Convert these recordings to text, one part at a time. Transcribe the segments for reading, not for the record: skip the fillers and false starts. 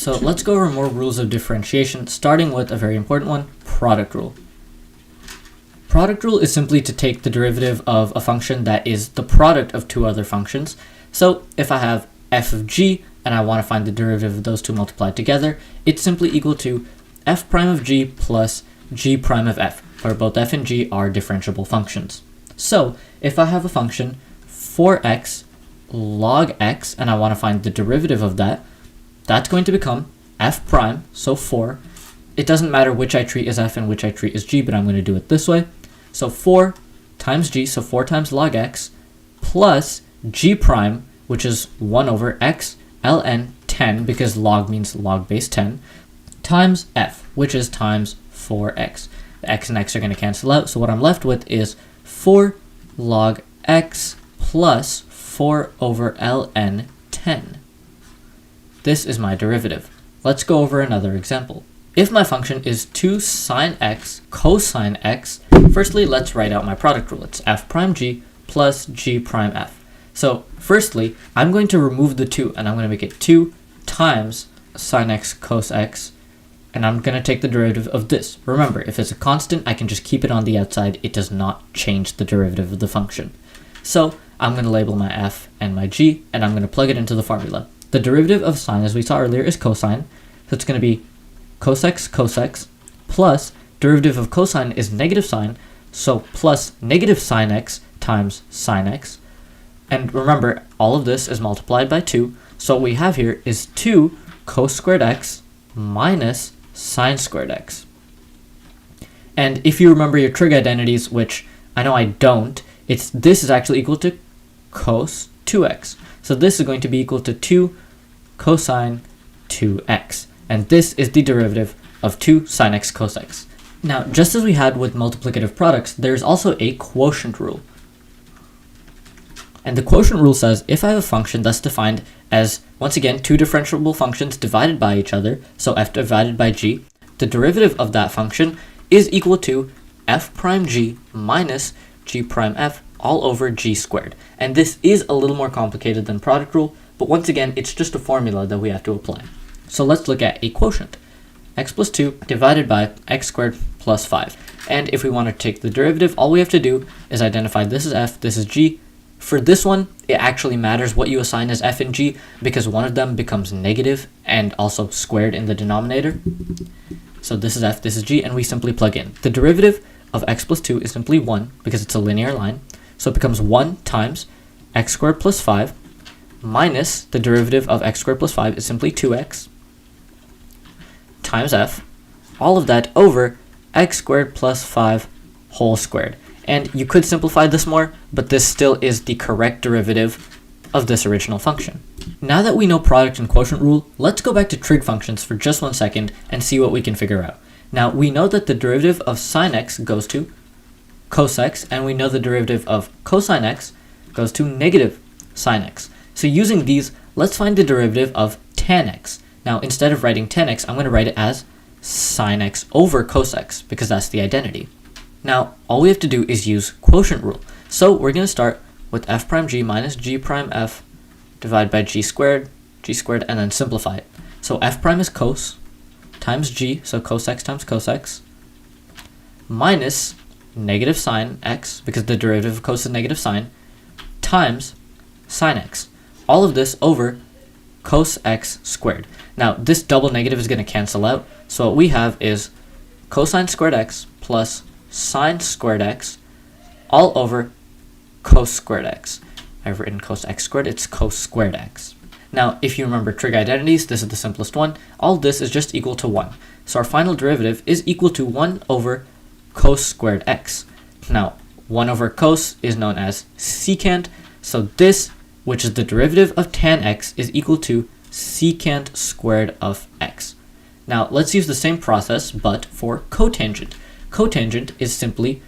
So let's go over more rules of differentiation, starting with a very important one, product rule. Product rule is simply to take the derivative of a function that is the product of two other functions. So if I have f of g and I want to find the derivative of those two multiplied together, it's simply equal to f prime of g plus g prime of f, where both f and g are differentiable functions. So if I have a function 4x log x and I want to find the derivative of that, that's going to become f prime, so 4. It doesn't matter which I treat as f and which I treat as g, but I'm going to do it this way. So 4 times g, so 4 times log x, plus g prime, which is 1 over x ln 10, because log means log base 10, times f, which is times 4x. The x and x are going to cancel out, so what I'm left with is 4 log x plus 4 over ln 10. This is my derivative. Let's go over another example. If my function is 2 sine x cosine x, firstly, let's write out my product rule. It's f prime g plus g prime f. So firstly, I'm going to remove the 2 and I'm going to make it 2 times sine x cos x, and I'm going to take the derivative of this. Remember, if it's a constant, I can just keep it on the outside. It does not change the derivative of the function. So I'm going to label my f and my g, and I'm going to plug it into the formula. The derivative of sine, as we saw earlier, is cosine. So it's going to be cos x plus derivative of cosine is negative sine, so plus negative sine x times sine x. And remember, all of this is multiplied by 2, so what we have here is 2 cos squared x minus sine squared x. And if you remember your trig identities, which I know I don't, this is actually equal to cos 2x. So this is going to be equal to 2 cosine 2x. And this is the derivative of 2 sine x cos x. Now, just as we had with multiplicative products, there's also a quotient rule. And the quotient rule says if I have a function that's defined as, once again, two differentiable functions divided by each other, so f divided by g, the derivative of that function is equal to f prime g minus g prime f all over g squared. And this is a little more complicated than product rule, but once again, it's just a formula that we have to apply. So let's look at a quotient. X plus 2 divided by x squared plus 5. And if we want to take the derivative, all we have to do is identify this is f, this is g. For this one, it actually matters what you assign as f and g, because one of them becomes negative and also squared in the denominator. So this is f, this is g, and we simply plug in. The derivative of x plus 2 is simply 1, because it's a linear line. So it becomes 1 times x squared plus 5 minus the derivative of x squared plus 5 is simply 2x times f, all of that over x squared plus 5 whole squared. And you could simplify this more, but this still is the correct derivative of this original function. Now that we know product and quotient rule, let's go back to trig functions for just 1 second and see what we can figure out. Now, we know that the derivative of sine x goes to cos x, and we know the derivative of cosine x goes to negative sine x. So using these, let's find the derivative of tan x. Now, instead of writing tan x, I'm going to write it as sine x over cos x, because that's the identity. Now, all we have to do is use quotient rule. So we're going to start with f prime g minus g prime f divided by g squared, and then simplify it. So f prime is cos times g, so cos x times cos x, minus negative sine x, because the derivative of cos is negative sine, times sine x. All of this over cos x squared. Now, this double negative is going to cancel out, so what we have is cosine squared x plus sine squared x all over cos squared x. I've written cos x squared, it's cos squared x. Now, if you remember trig identities, this is the simplest one. All this is just equal to 1. So our final derivative is equal to 1 over cos squared x. Now, 1 over cos is known as secant, so this, which is the derivative of tan x, is equal to secant squared of x. Now, let's use the same process, but for cotangent. Cotangent is simply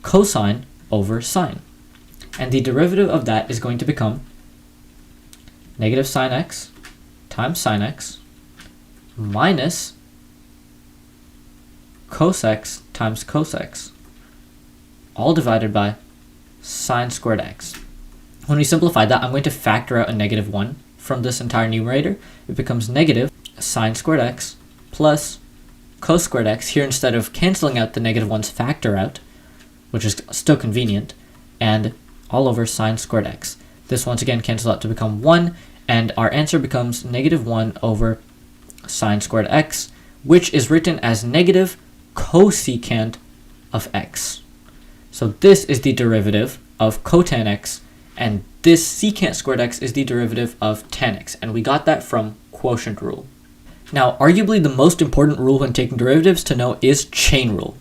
cosine over sine. And the derivative of that is going to become negative sine x times sine x minus cos x times cos x, all divided by sine squared x. When we simplify that, I'm going to factor out a negative 1 from this entire numerator. It becomes negative sine squared x plus cos squared x. Here, instead of canceling out the negative ones, factor out, which is still convenient, and all over sine squared x. This once again cancels out to become 1, and our answer becomes negative 1 over sine squared x, which is written as negative cosecant of x. So this is the derivative of cotan x, and this secant squared x is the derivative of tan x, and we got that from quotient rule. Now, arguably the most important rule when taking derivatives to know is chain rule.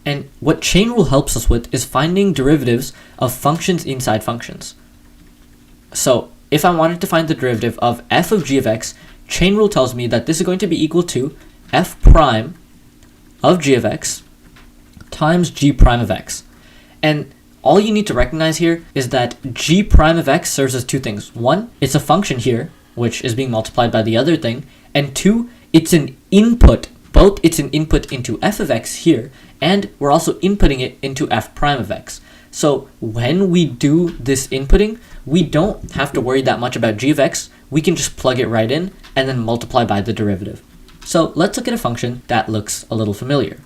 And what chain rule helps us with is finding derivatives of functions inside functions. So if I wanted to find the derivative of f of g of x, chain rule tells me that this is going to be equal to f prime of g of x times g prime of x. And all you need to recognize here is that g prime of x serves as two things. One, it's a function here, which is being multiplied by the other thing. And two, it's an input. Both it's an input into f of x here, and we're also inputting it into f prime of x. So when we do this inputting, we don't have to worry that much about g of x. We can just plug it right in and then multiply by the derivative. So let's look at a function that looks a little familiar.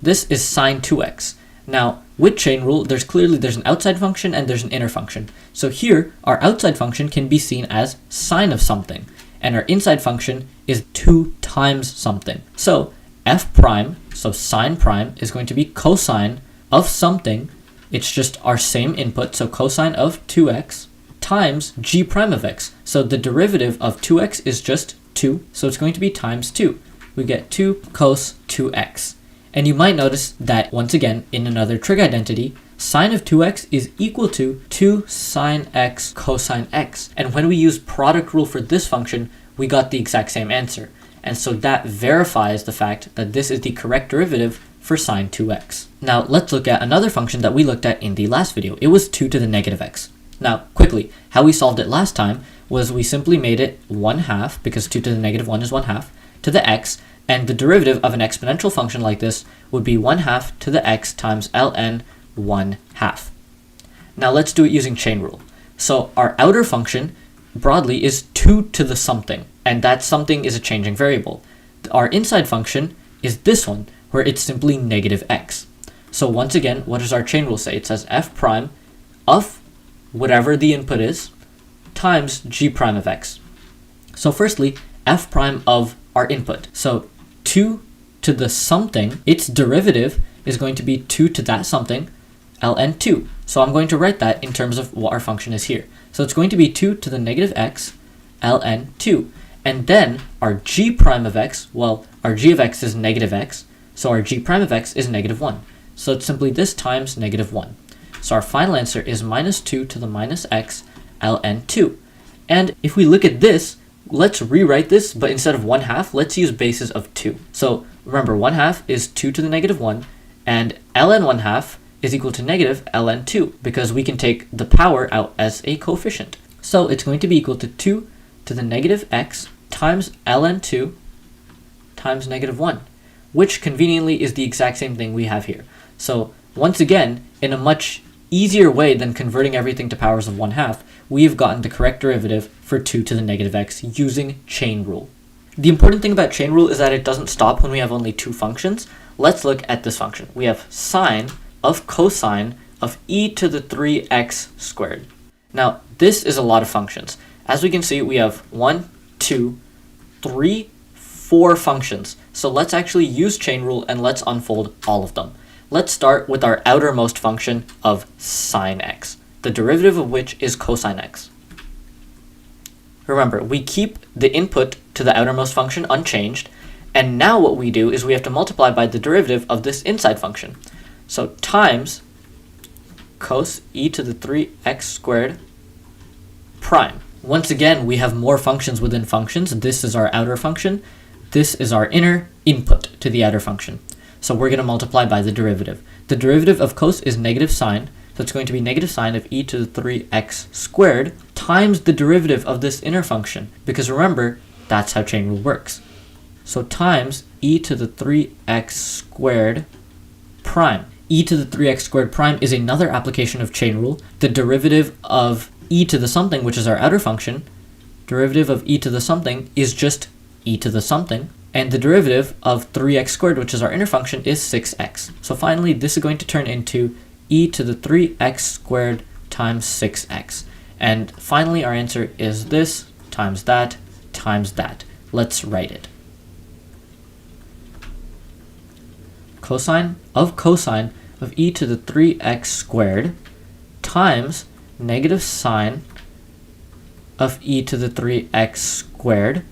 This is sine 2x. Now, with chain rule, there's an outside function and there's an inner function. So here, our outside function can be seen as sine of something, and our inside function is 2 times something. So f prime, so sine prime, is going to be cosine of something. It's just our same input, so cosine of 2x times g prime of x. So the derivative of 2x is just 2, so it's going to be times 2. We get 2 cos 2x. And you might notice that, once again, in another trig identity, sine of 2x is equal to 2 sine x cosine x. And when we use product rule for this function, we got the exact same answer. And so that verifies the fact that this is the correct derivative for sine 2x. Now let's look at another function that we looked at in the last video. It was 2 to the negative x. Now quickly, how we solved it last time was we simply made it 1/2, because 2 to the negative 1 is 1/2, to the x, and the derivative of an exponential function like this would be 1/2 to the x times ln 1/2. Now let's do it using chain rule. So our outer function broadly is 2 to the something, and that something is a changing variable. Our inside function is this one, where it's simply negative x. So once again, what does our chain rule say? It says f prime of whatever the input is times g prime of x. So firstly, f prime of our input. So 2 to the something, its derivative is going to be 2 to that something, ln 2. So I'm going to write that in terms of what our function is here. So it's going to be 2 to the negative x, ln 2. And then our g prime of x, well, our g of x is negative x, so our g prime of x is negative 1. So it's simply this times negative 1. So our final answer is minus 2 to the minus x, ln 2. And if we look at this, let's rewrite this, but instead of 1/2, let's use bases of 2. So remember, 1/2 is 2 to the negative 1, and ln 1/2 is equal to negative ln 2, because we can take the power out as a coefficient. So it's going to be equal to 2 to the negative x times ln 2 times negative 1, which conveniently is the exact same thing we have here. So once again, in a much easier way than converting everything to powers of 1/2, we've gotten the correct derivative for 2 to the negative x using chain rule. The important thing about chain rule is that it doesn't stop when we have only two functions. Let's look at this function. We have sine of cosine of e to the 3x squared. Now, this is a lot of functions. As we can see, we have 1, 2, 3, 4 functions. So let's actually use chain rule and let's unfold all of them. Let's start with our outermost function of sine x, the derivative of which is cosine x. Remember, we keep the input to the outermost function unchanged, and now what we do is we have to multiply by the derivative of this inside function. So times cos e to the 3x squared prime. Once again, we have more functions within functions. This is our outer function. This is our inner input to the outer function. So we're going to multiply by the derivative. The derivative of cos is negative sine, so it's going to be negative sine of e to the 3x squared times the derivative of this inner function, because remember, that's how chain rule works. So times e to the 3x squared prime. E to the 3x squared prime is another application of chain rule. The derivative of e to the something, which is our outer function, derivative of e to the something is just e to the something, and the derivative of 3x squared, which is our inner function, is 6x. So finally, this is going to turn into e to the 3x squared times 6x. And finally, our answer is this times that times that. Let's write it. Cosine of e to the 3x squared times negative sine of e to the 3x squared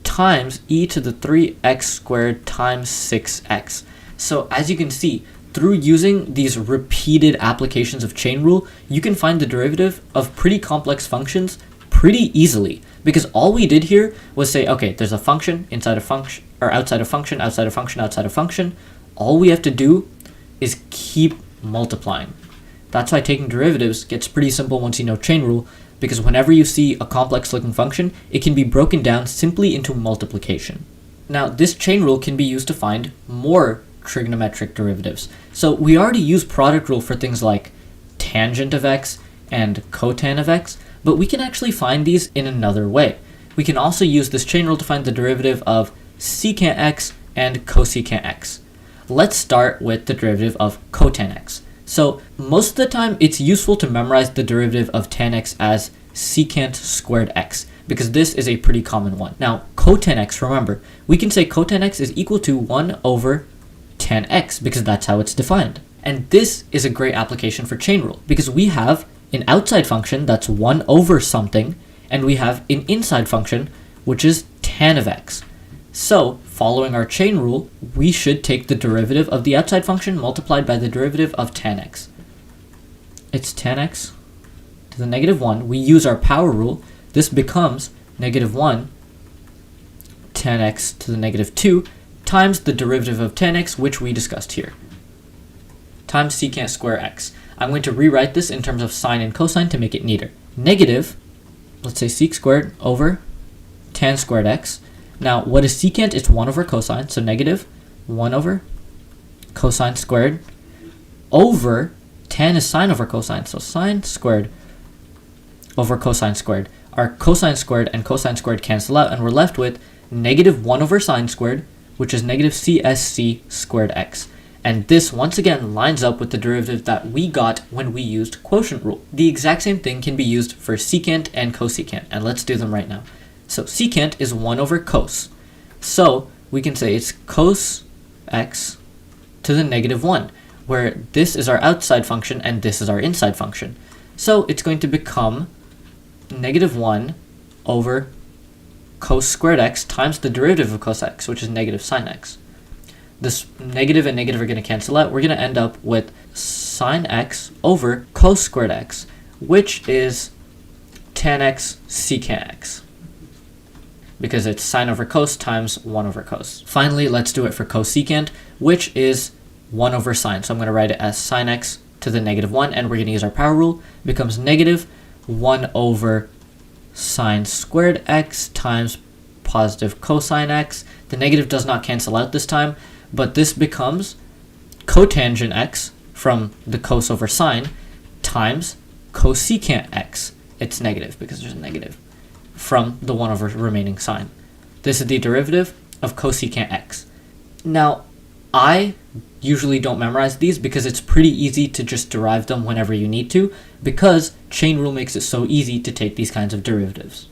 times e to the 3x squared times 6x. So as you can see, through using these repeated applications of chain rule, you can find the derivative of pretty complex functions pretty easily, because all we did here was say, okay, there's a function inside a function, or outside a function, outside a function, outside a function. All we have to do is keep multiplying. That's why taking derivatives gets pretty simple once you know chain rule, because whenever you see a complex looking function, it can be broken down simply into multiplication. Now, this chain rule can be used to find more trigonometric derivatives. So we already use product rule for things like tangent of x and cotan of x, but we can actually find these in another way. We can also use this chain rule to find the derivative of secant x and cosecant x. Let's start with the derivative of cotan x. So most of the time, it's useful to memorize the derivative of tan x as secant squared x, because this is a pretty common one. Now, cotan x, remember, we can say cotan x is equal to 1 over tan x, because that's how it's defined. And this is a great application for chain rule, because we have an outside function that's 1 over something, and we have an inside function, which is tan of x. So, following our chain rule, we should take the derivative of the outside function multiplied by the derivative of tan x. It's tan x to the negative 1. We use our power rule. This becomes negative 1 tan x to the negative 2 times the derivative of tan x, which we discussed here, times secant square x. I'm going to rewrite this in terms of sine and cosine to make it neater. Negative, let's say sec squared over tan squared x. Now, what is secant? It's 1 over cosine, so negative 1 over cosine squared over tan is sine over cosine, so sine squared over cosine squared. Our cosine squared and cosine squared cancel out, and we're left with negative 1 over sine squared, which is negative CSC squared x. And this, once again, lines up with the derivative that we got when we used quotient rule. The exact same thing can be used for secant and cosecant, and let's do them right now. So secant is 1 over cos. So we can say it's cos x to the negative 1, where this is our outside function and this is our inside function. So it's going to become negative 1 over cos squared x times the derivative of cos x, which is negative sine x. This negative and negative are going to cancel out. We're going to end up with sine x over cos squared x, which is tan x secant x, because it's sine over cos times 1 over cos. Finally, let's do it for cosecant, which is 1 over sine. So I'm going to write it as sine x to the negative 1, and we're going to use our power rule. It becomes negative 1 over sine squared x times positive cosine x. The negative does not cancel out this time, but this becomes cotangent x from the cos over sine times cosecant x. It's negative because there's a negative from the 1 over remaining sine. This is the derivative of cosecant x. Now, I usually don't memorize these because it's pretty easy to just derive them whenever you need to, because chain rule makes it so easy to take these kinds of derivatives.